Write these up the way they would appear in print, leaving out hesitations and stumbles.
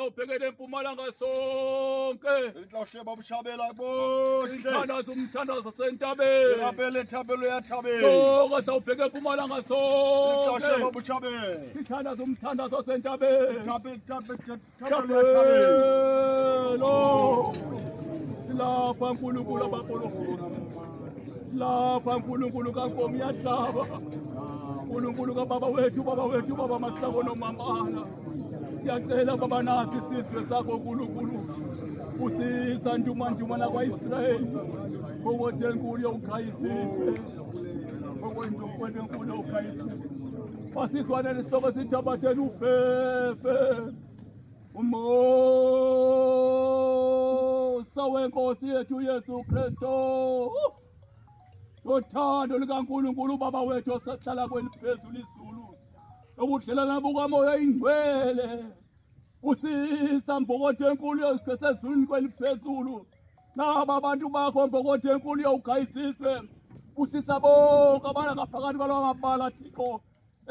sawubhekele empumalanga sonke Lihloshe babuchabela bonke. umthandazo sentabeni Irabele tabelo ya tabelo. sonke sawubheke empumalanga Lihloshe sonke babuchabela. umthandazo sentabeni Tabelo lo silapha uNkulunkulu abaprofeti silapha uNkulunkulu kaNkosi yahlaba uNkulunkulu kababa wethu baba Masako nomamana siyacela baba nathi isizwe sakho uNkulunkulu usisa ndumanjumana kwa-Israyeli ukuthi enkulu yawukhayisizwe okwento enkulu yawukhayisizwe basizwane nesoko sithabathela ufefe umosa wenkosi yethu Yesu Kristu uthando likaNkulunkulu baba wethu osahlala kweliphezulu izulu ubudlelwano bukamoya ingcwele usisa mbokotho enkulu yezulwini kweliphezulu naba abantu bakho mbokotho enkulu yawukhayisizwe usisa bonke abana ngaphakathi kwalawa mabala Thixo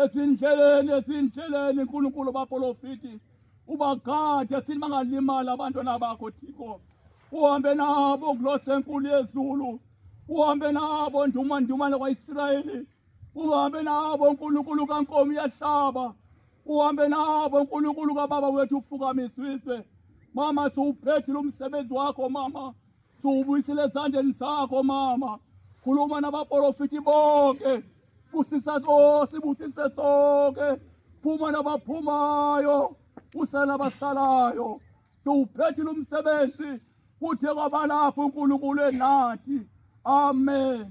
ezindleleni uNkulunkulu baprofiti ubagade sithi bangalimala abantwana bakho Thixo uhambe nabo kulose enkulu yezulu uhambe nabo ndumandumane kwa-Israyeli uhambe nabo uNkulunkulu kaNkosi yahlaba uhambe nabo uNkulunkulu kababa wethu ufukamisiswe mama siwuphethile umsebenzi wakho mama siwubuyisile ezandleni zakho mama khuluma nabaprofiti bonke kusisa sibusise sonke phuma nabaphumayo usala nabasalayo siwuphethile umsebenzi kuthe kwabalapho uNkulunkulu enathi amen.